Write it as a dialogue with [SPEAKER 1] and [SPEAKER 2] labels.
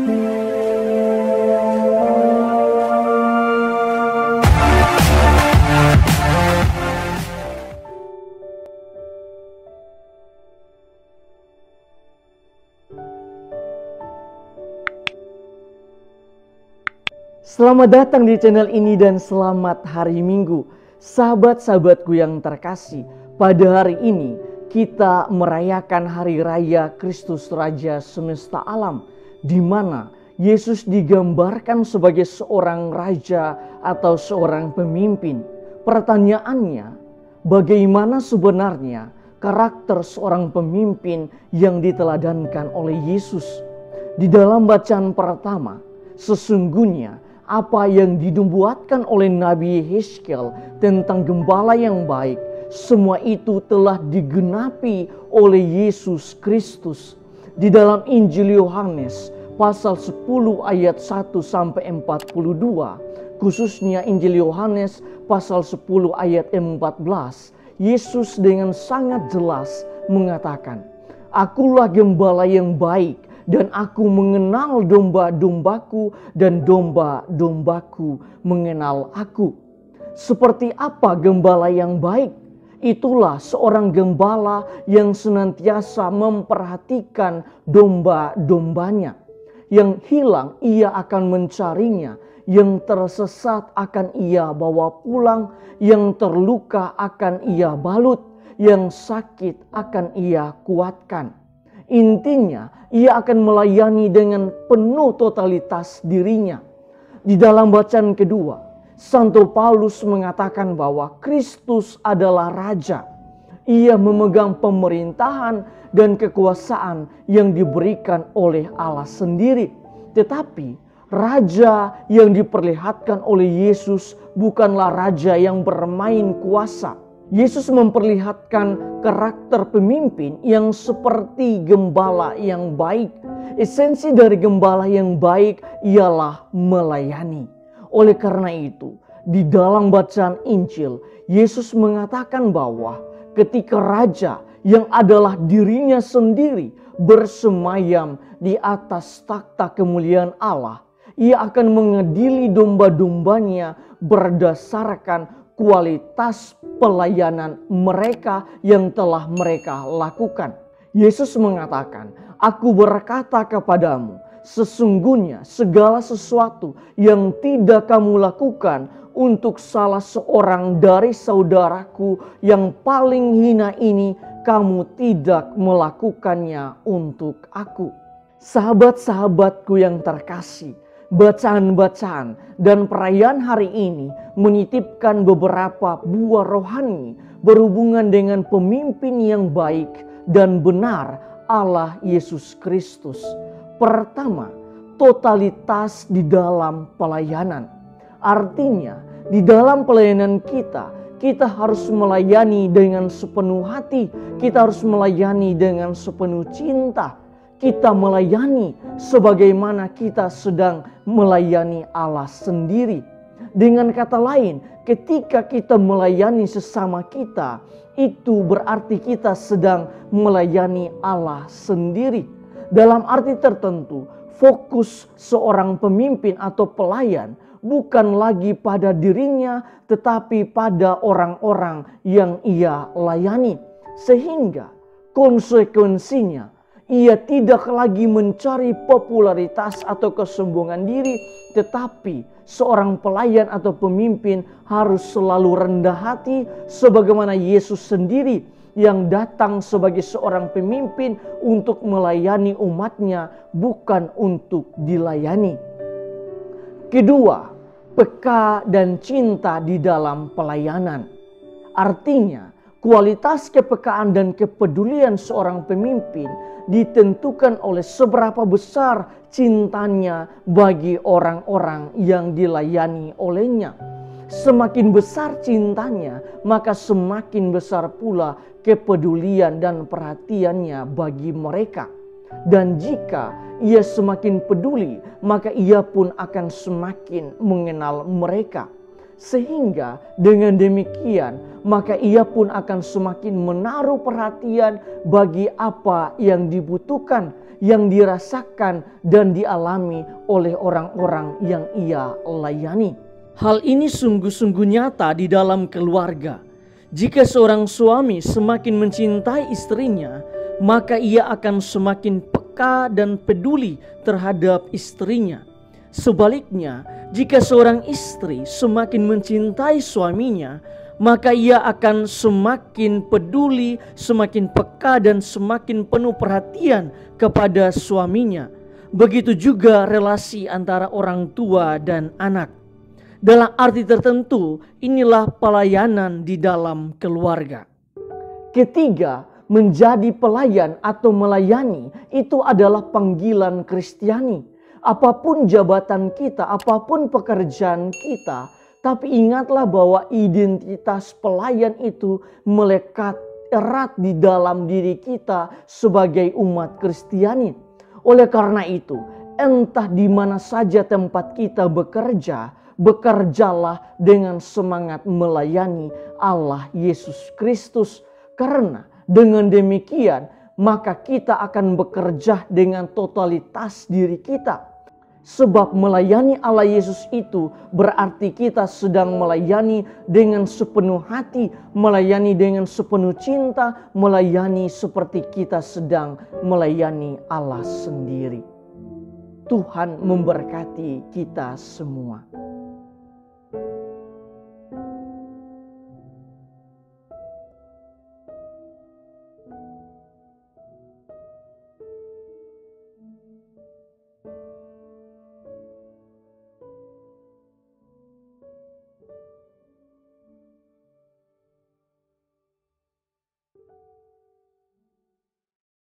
[SPEAKER 1] Selamat datang di channel ini dan selamat hari Minggu. Sahabat-sahabatku yang terkasih, pada hari ini kita merayakan Hari Raya Kristus Raja Semesta Alam, di mana Yesus digambarkan sebagai seorang raja atau seorang pemimpin. Pertanyaannya, bagaimana sebenarnya karakter seorang pemimpin yang diteladankan oleh Yesus? Di dalam bacaan pertama, sesungguhnya apa yang dinubuatkan oleh Nabi Yehezkiel tentang gembala yang baik, semua itu telah digenapi oleh Yesus Kristus. Di dalam Injil Yohanes pasal 10 ayat 1 sampai 42, khususnya Injil Yohanes pasal 10 ayat 14, Yesus dengan sangat jelas mengatakan, "Akulah gembala yang baik, dan aku mengenal domba-dombaku dan domba-dombaku mengenal aku." Seperti apa gembala yang baik? Itulah seorang gembala yang senantiasa memperhatikan domba-dombanya. Yang hilang ia akan mencarinya, yang tersesat akan ia bawa pulang, yang terluka akan ia balut, yang sakit akan ia kuatkan. Intinya, ia akan melayani dengan penuh totalitas dirinya. Di dalam bacaan kedua, Santo Paulus mengatakan bahwa Kristus adalah Raja. Ia memegang pemerintahan dan kekuasaan yang diberikan oleh Allah sendiri. Tetapi, Raja yang diperlihatkan oleh Yesus bukanlah Raja yang bermain kuasa. Yesus memperlihatkan karakter pemimpin yang seperti gembala yang baik. Esensi dari gembala yang baik ialah melayani. Oleh karena itu, di dalam bacaan Injil, Yesus mengatakan bahwa ketika Raja yang adalah dirinya sendiri bersemayam di atas takhta kemuliaan Allah, ia akan mengadili domba-dombanya berdasarkan kualitas pelayanan mereka yang telah mereka lakukan. Yesus mengatakan, "Aku berkata kepadamu, sesungguhnya segala sesuatu yang tidak kamu lakukan untuk salah seorang dari saudaraku yang paling hina ini, kamu tidak melakukannya untuk aku." Sahabat-sahabatku yang terkasih, bacaan-bacaan dan perayaan hari ini menitipkan beberapa buah rohani berhubungan dengan pemimpin yang baik dan benar, Allah Yesus Kristus. Pertama, totalitas di dalam pelayanan. Artinya, di dalam pelayanan kita harus melayani dengan sepenuh hati, kita harus melayani dengan sepenuh cinta. Kita melayani sebagaimana kita sedang melayani Allah sendiri. Dengan kata lain, ketika kita melayani sesama kita, itu berarti kita sedang melayani Allah sendiri. Dalam arti tertentu, fokus seorang pemimpin atau pelayan bukan lagi pada dirinya, tetapi pada orang-orang yang ia layani. Sehingga konsekuensinya, ia tidak lagi mencari popularitas atau kesombongan diri, tetapi seorang pelayan atau pemimpin harus selalu rendah hati sebagaimana Yesus sendiri yang datang sebagai seorang pemimpin untuk melayani umatnya, bukan untuk dilayani. Kedua, peka dan cinta di dalam pelayanan. Artinya, kualitas kepekaan dan kepedulian seorang pemimpin ditentukan oleh seberapa besar cintanya bagi orang-orang yang dilayani olehnya. Semakin besar cintanya, maka semakin besar pula kepedulian dan perhatiannya bagi mereka. Dan jika ia semakin peduli, maka ia pun akan semakin mengenal mereka. Sehingga dengan demikian, maka ia pun akan semakin menaruh perhatian bagi apa yang dibutuhkan, yang dirasakan dan dialami oleh orang-orang yang ia layani. Hal ini sungguh-sungguh nyata di dalam keluarga. Jika seorang suami semakin mencintai istrinya, maka ia akan semakin peka dan peduli terhadap istrinya. Sebaliknya, jika seorang istri semakin mencintai suaminya, maka ia akan semakin peduli, semakin peka, dan semakin penuh perhatian kepada suaminya. Begitu juga relasi antara orang tua dan anak. Dalam arti tertentu, inilah pelayanan di dalam keluarga. Ketiga, menjadi pelayan atau melayani itu adalah panggilan Kristiani. Apapun jabatan kita, apapun pekerjaan kita, tapi ingatlah bahwa identitas pelayan itu melekat erat di dalam diri kita sebagai umat Kristiani. Oleh karena itu, entah di mana saja tempat kita bekerja, bekerjalah dengan semangat melayani Allah Yesus Kristus. Karena dengan demikian, maka kita akan bekerja dengan totalitas diri kita. Sebab melayani Allah Yesus itu berarti kita sedang melayani dengan sepenuh hati, melayani dengan sepenuh cinta, melayani seperti kita sedang melayani Allah sendiri. Tuhan memberkati kita semua.